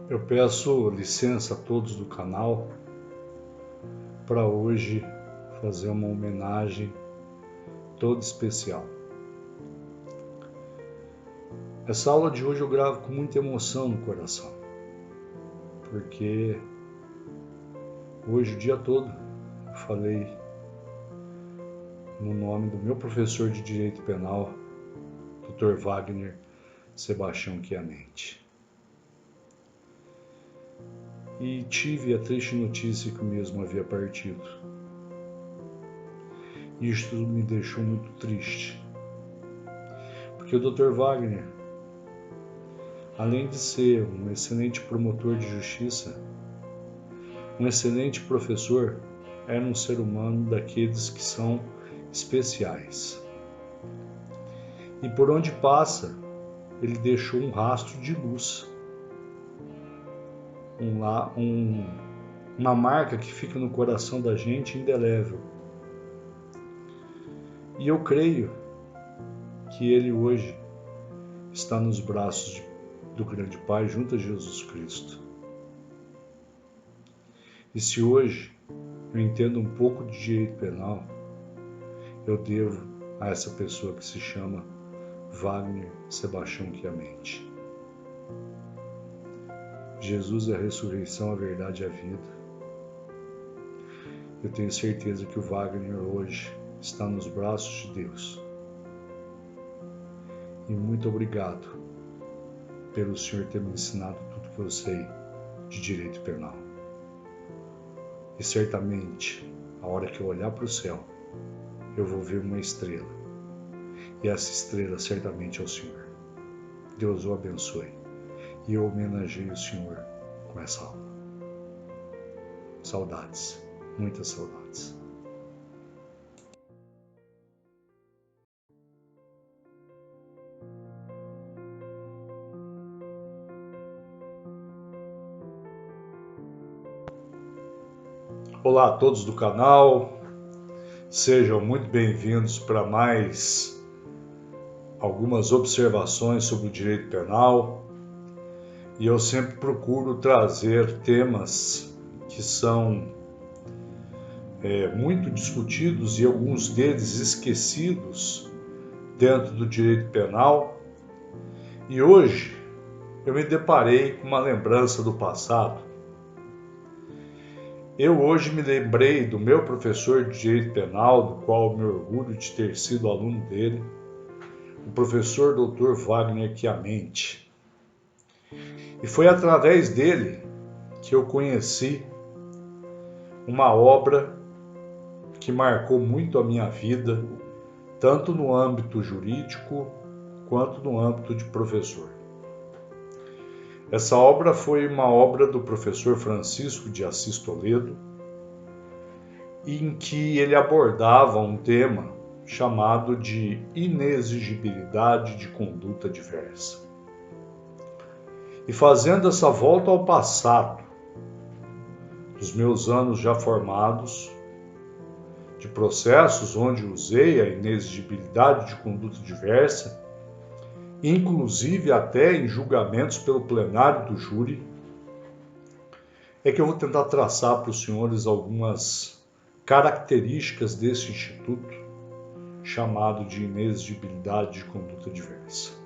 Eu peço licença a todos do canal para hoje fazer uma homenagem toda especial. Essa aula de hoje eu gravo com muita emoção no coração, porque hoje o dia todo eu falei no nome do meu professor de Direito Penal, Dr. Wagner Sebastião Chiamentti. E tive a triste notícia que o mesmo havia partido. Isto me deixou muito triste, porque o Dr. Wagner, além de ser um excelente promotor de justiça, um excelente professor, era um ser humano daqueles que são especiais. E por onde passa, ele deixou um rastro de luz, uma marca que fica no coração da gente indelével. E eu creio que ele hoje está nos braços do grande Pai junto a Jesus Cristo. E se hoje eu entendo um pouco de direito penal, eu devo a essa pessoa que se chama Wagner Sebastião Chiamentti. Jesus é a ressurreição, a verdade e a vida. Eu tenho certeza que o Wagner hoje está nos braços de Deus. E muito obrigado pelo Senhor ter me ensinado tudo que eu sei de direito penal. E certamente, a hora que eu olhar para o céu, eu vou ver uma estrela. E essa estrela certamente é o Senhor. Deus o abençoe. E eu homenageio o Senhor com essa aula. Saudades, muitas saudades. Olá a todos do canal, sejam muito bem-vindos para mais algumas observações sobre o direito penal. E eu sempre procuro trazer temas que são muito discutidos e alguns deles esquecidos dentro do direito penal. E hoje eu me deparei com uma lembrança do passado. Eu hoje me lembrei do meu professor de direito penal, do qual eu me orgulho de ter sido aluno dele, o professor Dr. Wagner Chiamentti. E foi através dele que eu conheci uma obra que marcou muito a minha vida, tanto no âmbito jurídico quanto no âmbito de professor. Essa obra foi uma obra do professor Francisco de Assis Toledo, em que ele abordava um tema chamado de inexigibilidade de conduta diversa. E fazendo essa volta ao passado, dos meus anos já formados, de processos onde usei a inexigibilidade de conduta diversa, inclusive até em julgamentos pelo plenário do júri, é que eu vou tentar traçar para os senhores algumas características desse instituto chamado de inexigibilidade de conduta diversa.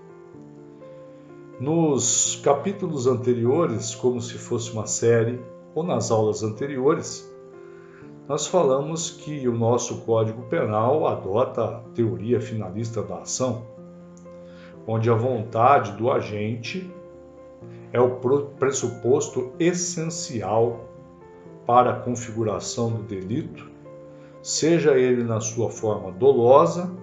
Nos capítulos anteriores, como se fosse uma série, ou nas aulas anteriores, nós falamos que o nosso Código Penal adota a teoria finalista da ação, onde a vontade do agente é o pressuposto essencial para a configuração do delito, seja ele na sua forma dolosa,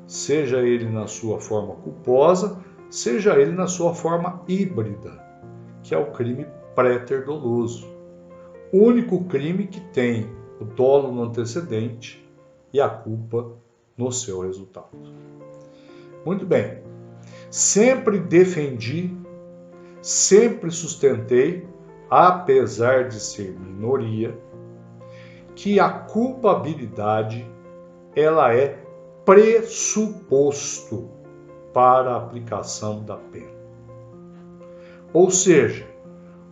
seja ele na sua forma culposa, seja ele na sua forma híbrida, que é o crime préter doloso. O único crime que tem o dolo no antecedente e a culpa no seu resultado. Muito bem. Sempre defendi, sempre sustentei, apesar de ser minoria, que a culpabilidade ela é pressuposto para a aplicação da pena. Ou seja,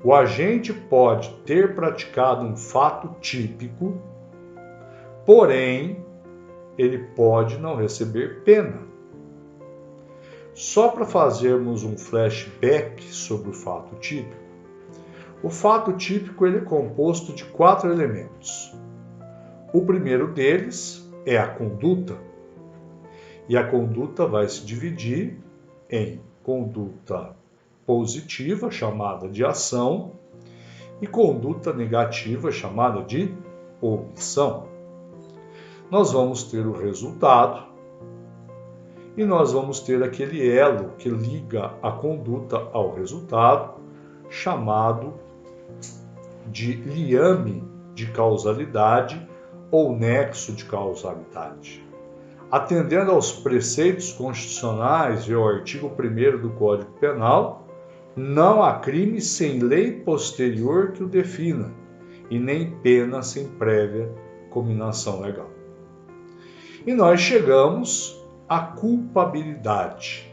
o agente pode ter praticado um fato típico, porém, ele pode não receber pena. Só para fazermos um flashback sobre o fato típico, o fato típico ele é composto de 4 elementos. O primeiro deles é a conduta, e a conduta vai se dividir em conduta positiva, chamada de ação, e conduta negativa, chamada de omissão. Nós vamos ter o resultado e nós vamos ter aquele elo que liga a conduta ao resultado, chamado de liame de causalidade ou nexo de causalidade. Atendendo aos preceitos constitucionais e ao artigo 1º do Código Penal, não há crime sem lei posterior que o defina, e nem pena sem prévia cominação legal. E nós chegamos à culpabilidade.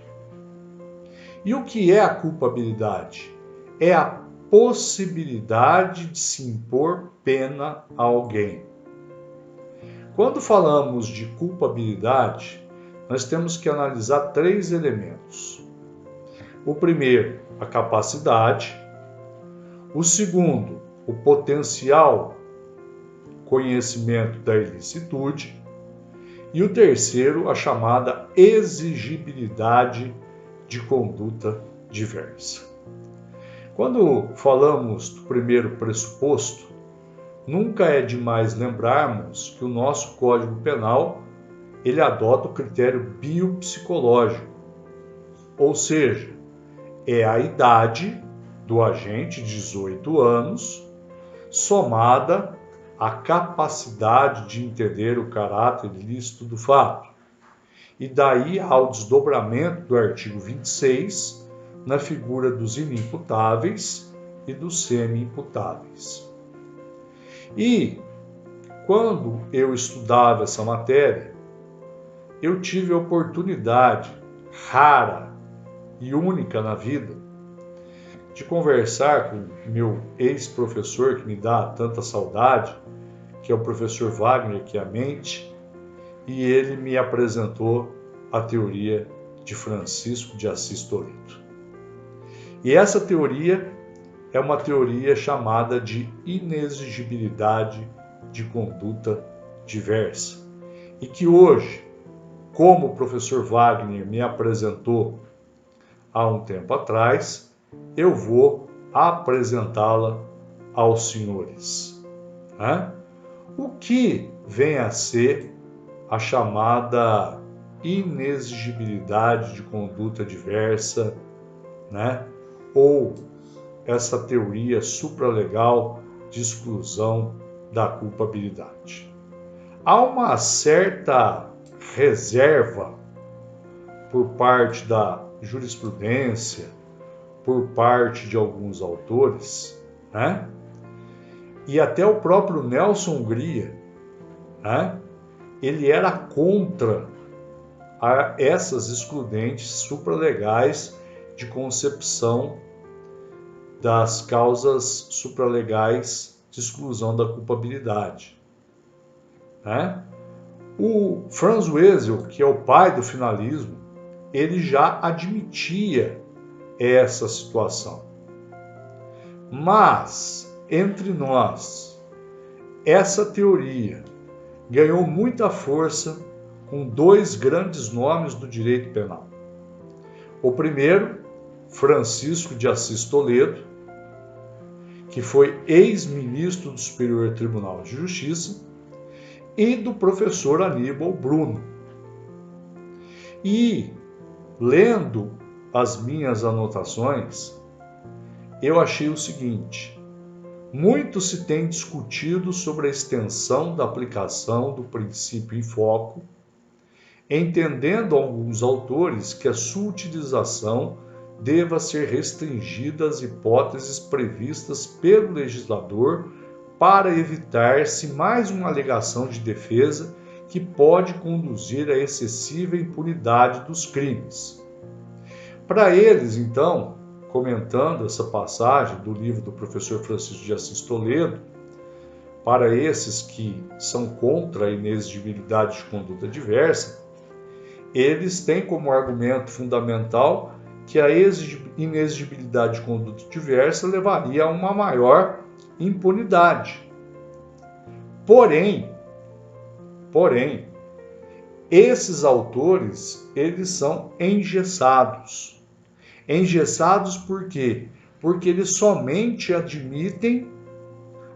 E o que é a culpabilidade? É a possibilidade de se impor pena a alguém. Quando falamos de culpabilidade, nós temos que analisar 3 elementos. O primeiro, a capacidade. O segundo, o potencial conhecimento da ilicitude. E o terceiro, a chamada exigibilidade de conduta diversa. Quando falamos do primeiro pressuposto, nunca é demais lembrarmos que o nosso Código Penal ele adota o critério biopsicológico, ou seja, é a idade do agente, 18 anos, somada à capacidade de entender o caráter ilícito do fato. E daí ao desdobramento do artigo 26, na figura dos inimputáveis e dos semi-imputáveis. E quando eu estudava essa matéria, eu tive a oportunidade rara e única na vida de conversar com meu ex-professor que me dá tanta saudade, que é o professor Wagner Chiamentti, e ele me apresentou a teoria de Francisco de Assis Toledo. E essa teoria é uma teoria chamada de inexigibilidade de conduta diversa. E que hoje, como o professor Wagner me apresentou há um tempo atrás, eu vou apresentá-la aos senhores. O que vem a ser a chamada inexigibilidade de conduta diversa, ou essa teoria supralegal de exclusão da culpabilidade? Há uma certa reserva por parte da jurisprudência, por parte de alguns autores, e até o próprio Nelson Hungria, ele era contra essas excludentes supralegais de concepção das causas supralegais de exclusão da culpabilidade. O Franz Wesel, que é o pai do finalismo, ele já admitia essa situação. Mas, entre nós, essa teoria ganhou muita força com 2 grandes nomes do direito penal. O primeiro, Francisco de Assis Toledo, que foi ex-ministro do Superior Tribunal de Justiça, e do professor Aníbal Bruno. E, lendo as minhas anotações, eu achei o seguinte: muito se tem discutido sobre a extensão da aplicação do princípio em foco, entendendo alguns autores que a sua utilização deva ser restringida às hipóteses previstas pelo legislador para evitar-se mais uma alegação de defesa que pode conduzir à excessiva impunidade dos crimes. Para eles, então, comentando essa passagem do livro do professor Francisco de Assis Toledo, para esses que são contra a inexigibilidade de conduta diversa, eles têm como argumento fundamental que a inexigibilidade de conduta diversa levaria a uma maior impunidade. Porém, esses autores, eles são engessados. Engessados por quê? Porque eles somente admitem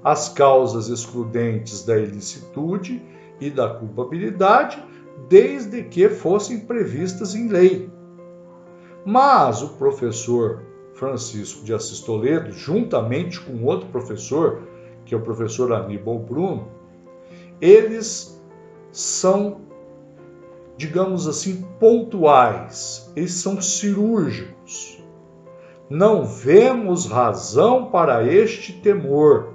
as causas excludentes da ilicitude e da culpabilidade, desde que fossem previstas em lei. Mas o professor Francisco de Assis Toledo, juntamente com outro professor, que é o professor Aníbal Bruno, eles são, digamos assim, pontuais, eles são cirúrgicos. Não vemos razão para este temor,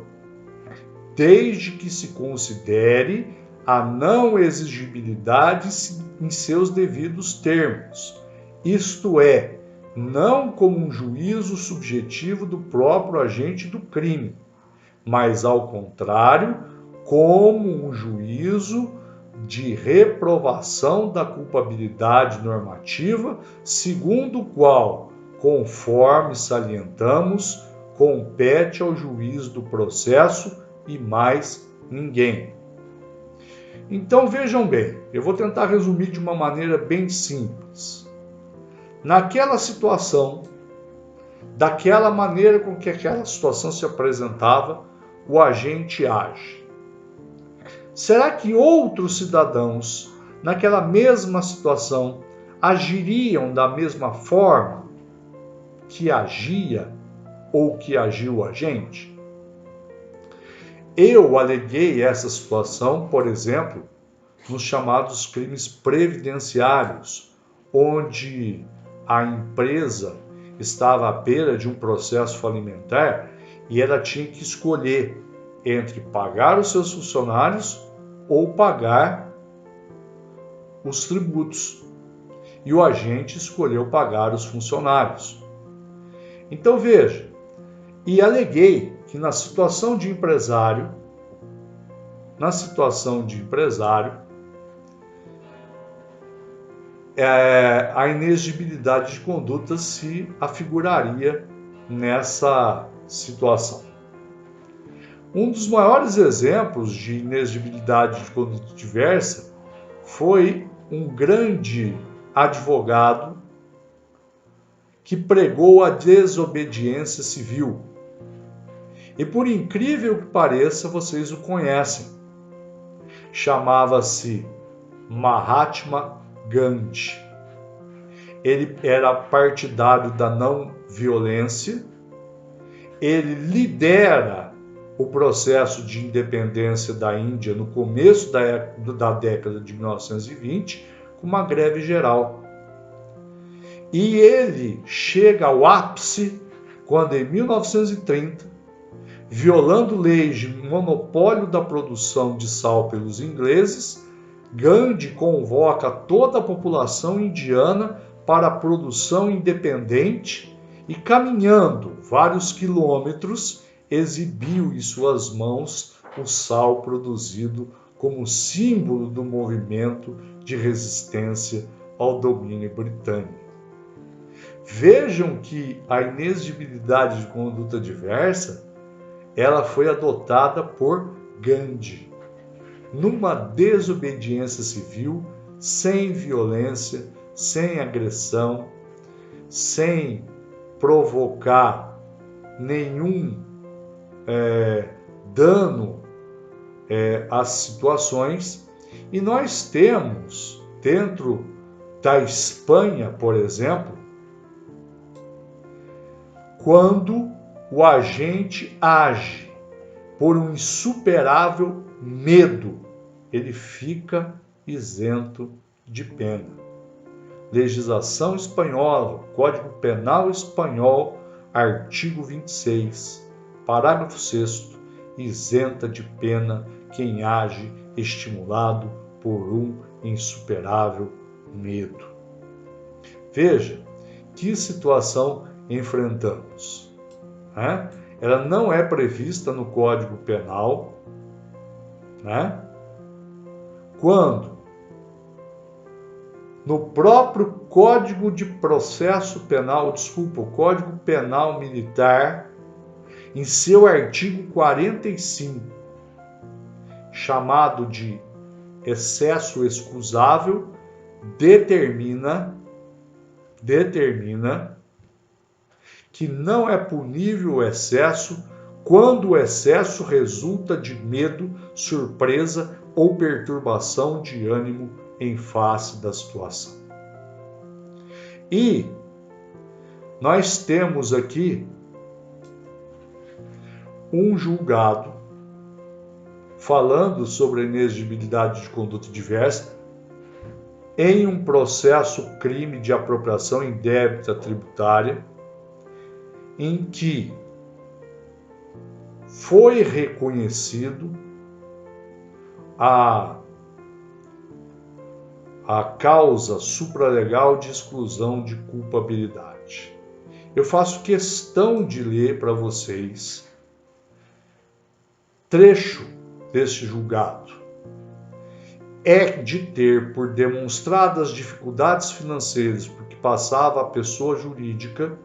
desde que se considere a não exigibilidade em seus devidos termos, isto é, não como um juízo subjetivo do próprio agente do crime, mas, ao contrário, como um juízo de reprovação da culpabilidade normativa, segundo o qual, conforme salientamos, compete ao juiz do processo e mais ninguém. Então vejam bem, eu vou tentar resumir de uma maneira bem simples. Naquela situação, daquela maneira com que aquela situação se apresentava, o agente age. Será que outros cidadãos, naquela mesma situação, agiriam da mesma forma que agia ou que agiu o agente? Eu aleguei essa situação, por exemplo, nos chamados crimes previdenciários, onde a empresa estava à beira de um processo falimentar e ela tinha que escolher entre pagar os seus funcionários ou pagar os tributos. E o agente escolheu pagar os funcionários. Então veja, e aleguei que na situação de empresário, a inexigibilidade de conduta se afiguraria nessa situação. Um dos maiores exemplos de inexigibilidade de conduta diversa foi um grande advogado que pregou a desobediência civil. E por incrível que pareça, vocês o conhecem. Chamava-se Mahatma Gandhi. Ele era partidário da não violência, ele lidera o processo de independência da Índia no começo da década de 1920, com uma greve geral. E ele chega ao ápice quando, em 1930, violando leis de monopólio da produção de sal pelos ingleses, Gandhi convoca toda a população indiana para a produção independente e, caminhando vários quilômetros, exibiu em suas mãos o sal produzido como símbolo do movimento de resistência ao domínio britânico. Vejam que a inexigibilidade de conduta diversa, ela foi adotada por Gandhi, numa desobediência civil, sem violência, sem agressão, sem provocar nenhum dano às situações. E nós temos, dentro da Espanha, por exemplo, quando o agente age por um insuperável medo, ele fica isento de pena. Legislação espanhola, Código Penal espanhol, artigo 26, parágrafo 6º, isenta de pena quem age estimulado por um insuperável medo. Veja que situação enfrentamos, né? Ela não é prevista no Código Penal, né? Quando no próprio Código de Processo Penal, o Código Penal Militar, em seu artigo 45, chamado de excesso excusável, determina que não é punível o excesso quando o excesso resulta de medo, surpresa ou perturbação de ânimo em face da situação. E nós temos aqui um julgado falando sobre a inexigibilidade de conduta diversa em um processo crime de apropriação indébita tributária, em que foi reconhecido a causa supralegal de exclusão de culpabilidade. Eu faço questão de ler para vocês trecho deste julgado. É de ter por demonstradas dificuldades financeiras por que passava a pessoa jurídica,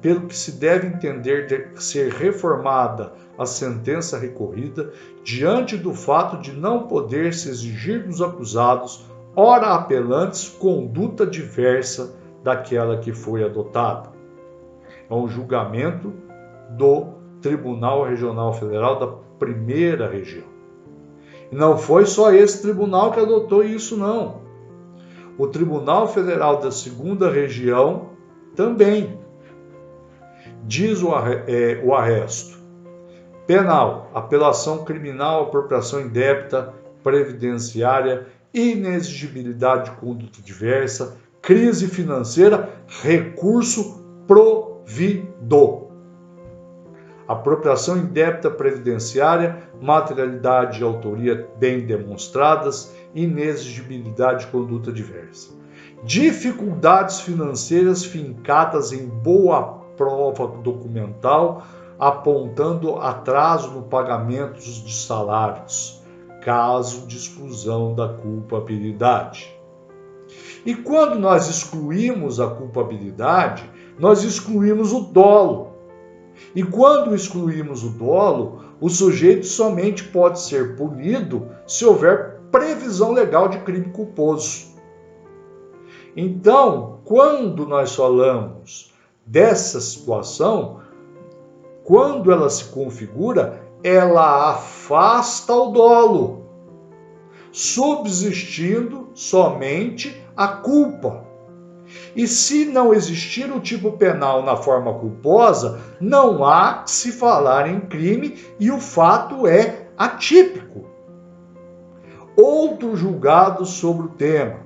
pelo que se deve entender ser reformada a sentença recorrida, diante do fato de não poder se exigir dos acusados, ora apelantes, conduta diversa daquela que foi adotada. É um julgamento do Tribunal Regional Federal da Primeira Região. E não foi só esse tribunal que adotou isso, não. O Tribunal Federal da Segunda Região também. Diz o arresto penal, apelação criminal, apropriação indébita, previdenciária, inexigibilidade de conduta diversa, crise financeira, recurso provido. Apropriação indébita previdenciária, materialidade e autoria bem demonstradas, inexigibilidade de conduta diversa. Dificuldades financeiras fincadas em boa prova documental, apontando atraso no pagamento de salários, caso de exclusão da culpabilidade. E quando nós excluímos a culpabilidade, nós excluímos o dolo. E quando excluímos o dolo, o sujeito somente pode ser punido se houver previsão legal de crime culposo. Então, quando nós falamos dessa situação, quando ela se configura, ela afasta o dolo, subsistindo somente a culpa. E se não existir o tipo penal na forma culposa, não há que se falar em crime e o fato é atípico. Outro julgado sobre o tema,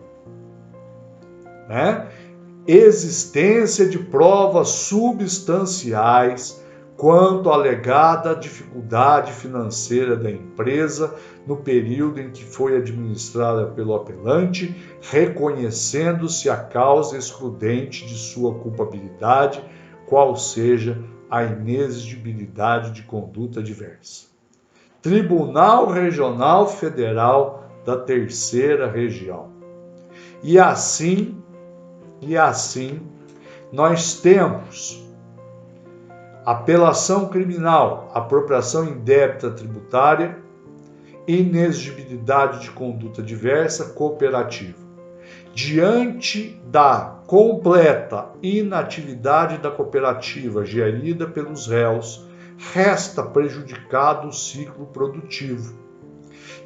né? Existência de provas substanciais quanto à alegada dificuldade financeira da empresa no período em que foi administrada pelo apelante, reconhecendo-se a causa excludente de sua culpabilidade, qual seja a inexigibilidade de conduta diversa. Tribunal Regional Federal da Terceira Região. E assim, nós temos apelação criminal, apropriação indébita tributária, inexigibilidade de conduta diversa cooperativa. Diante da completa inatividade da cooperativa gerida pelos réus, resta prejudicado o ciclo produtivo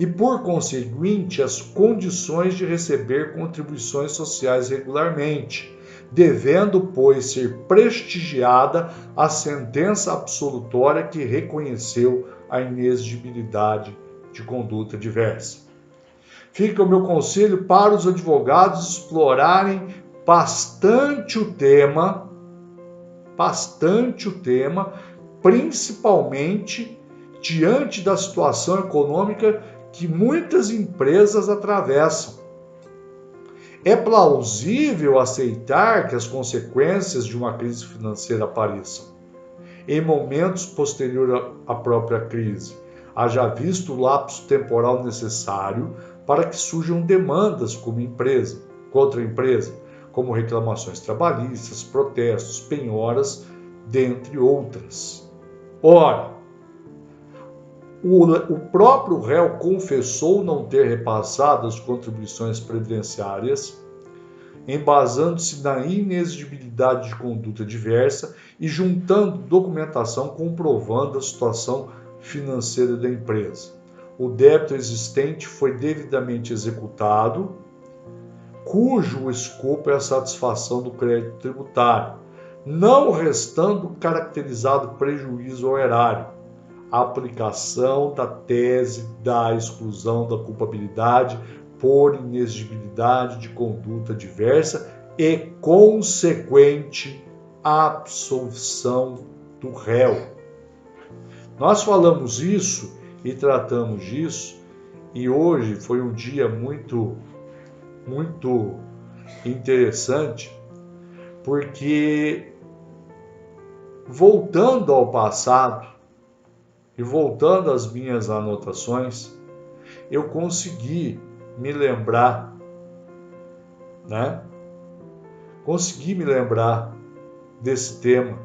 e, por conseguinte, as condições de receber contribuições sociais regularmente, devendo, pois, ser prestigiada a sentença absolutória que reconheceu a inexigibilidade de conduta diversa. Fica o meu conselho para os advogados explorarem bastante o tema, principalmente diante da situação econômica que muitas empresas atravessam. É plausível aceitar que as consequências de uma crise financeira apareçam em momentos posteriores à própria crise, haja visto o lapso temporal necessário para que surjam demandas contra a empresa, como reclamações trabalhistas, protestos, penhoras, dentre outras. Ora, o próprio réu confessou não ter repassado as contribuições previdenciárias, embasando-se na inexigibilidade de conduta diversa e juntando documentação comprovando a situação financeira da empresa. O débito existente foi devidamente executado, cujo escopo é a satisfação do crédito tributário, não restando caracterizado prejuízo ao erário. A aplicação da tese da exclusão da culpabilidade por inexigibilidade de conduta diversa e consequente absolvição do réu. Nós falamos isso e tratamos disso, e hoje foi um dia muito interessante, porque voltando ao passado e voltando às minhas anotações, eu consegui me lembrar, Consegui me lembrar desse tema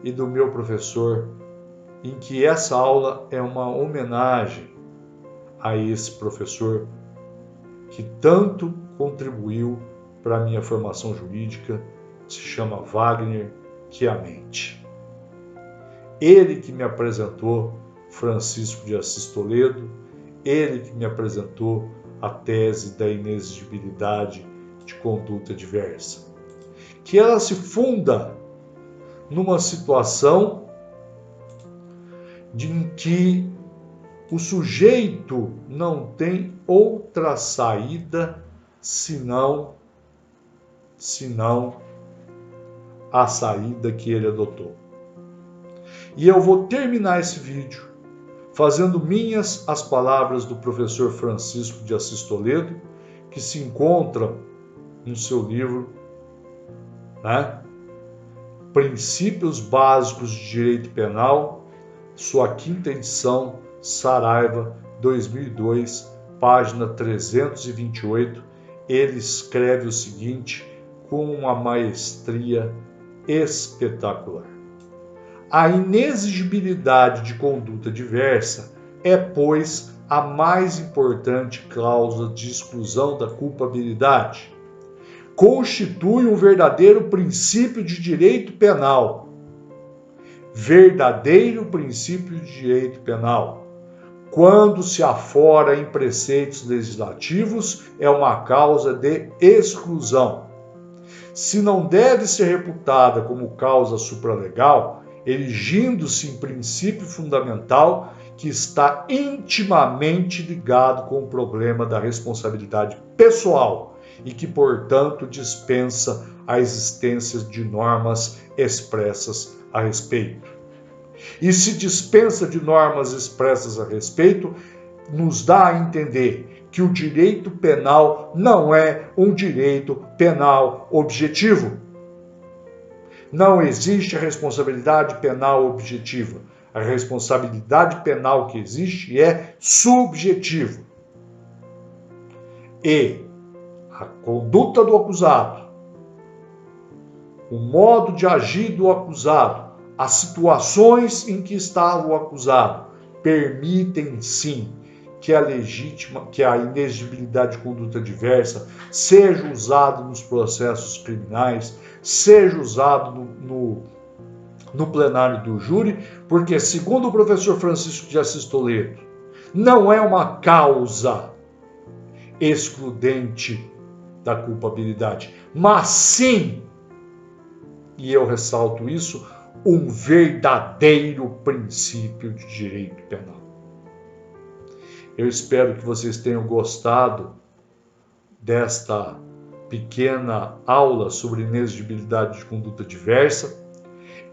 e do meu professor, em que essa aula é uma homenagem a esse professor que tanto contribuiu para a minha formação jurídica, se chama Wagner Chiamendi. Ele que me apresentou Francisco de Assis Toledo, ele que me apresentou a tese da inexigibilidade de conduta diversa, que ela se funda numa situação em que o sujeito não tem outra saída senão a saída que ele adotou. E eu vou terminar esse vídeo fazendo minhas as palavras do professor Francisco de Assis Toledo, que se encontram no seu livro, Princípios Básicos de Direito Penal, sua 5ª edição, Saraiva, 2002, página 328. Ele escreve o seguinte com uma maestria espetacular. A inexigibilidade de conduta diversa é, pois, a mais importante cláusula de exclusão da culpabilidade. Constitui um verdadeiro princípio de direito penal. Verdadeiro princípio de direito penal. Quando se afora em preceitos legislativos, é uma causa de exclusão. Se não deve ser reputada como causa supralegal, erigindo-se em princípio fundamental que está intimamente ligado com o problema da responsabilidade pessoal e que, portanto, dispensa a existência de normas expressas a respeito. E se dispensa de normas expressas a respeito, nos dá a entender que o direito penal não é um direito penal objetivo. Não existe a responsabilidade penal objetiva. A responsabilidade penal que existe é subjetiva. E a conduta do acusado, o modo de agir do acusado, as situações em que estava o acusado, permitem sim que a inexigibilidade de conduta diversa seja usada nos processos criminais, seja usado no plenário do júri, porque, segundo o professor Francisco de Assis Toledo, não é uma causa excludente da culpabilidade, mas sim, e eu ressalto isso, um verdadeiro princípio de direito penal. Eu espero que vocês tenham gostado desta pequena aula sobre inexigibilidade de conduta diversa.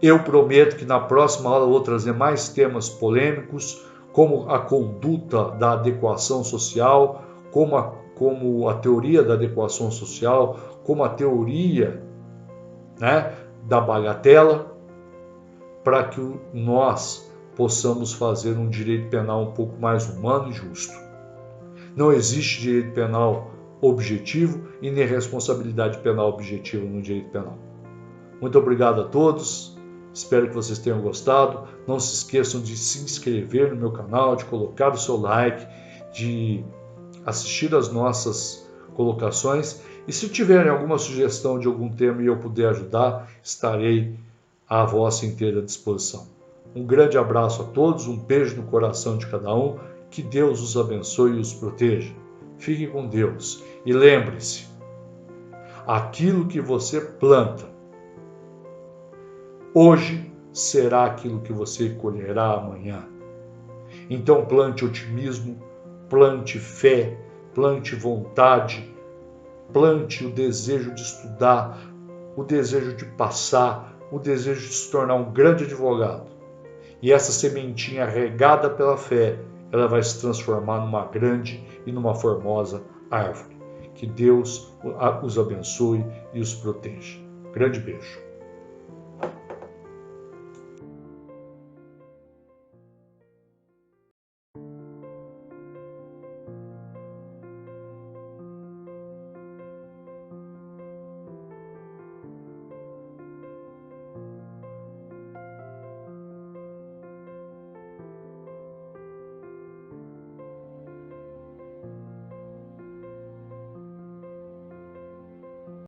Eu prometo que na próxima aula eu vou trazer mais temas polêmicos, como a conduta da adequação social, como como a teoria da adequação social, como a teoria, né, da bagatela, para que nós possamos fazer um direito penal um pouco mais humano e justo. Não existe direito penal objetivo e nem responsabilidade penal objetiva no direito penal. Muito obrigado a todos, espero que vocês tenham gostado. Não se esqueçam de se inscrever no meu canal, de colocar o seu like, de assistir às nossas colocações. E se tiverem alguma sugestão de algum tema e eu puder ajudar, estarei à vossa inteira disposição. Um grande abraço a todos, um beijo no coração de cada um, que Deus os abençoe e os proteja. Fique com Deus e lembre-se, aquilo que você planta hoje será aquilo que você colherá amanhã. Então plante otimismo, plante fé, plante vontade, plante o desejo de estudar, o desejo de passar, o desejo de se tornar um grande advogado. E essa sementinha regada pela fé, ela vai se transformar numa grande e numa formosa árvore. Que Deus os abençoe e os proteja. Grande beijo.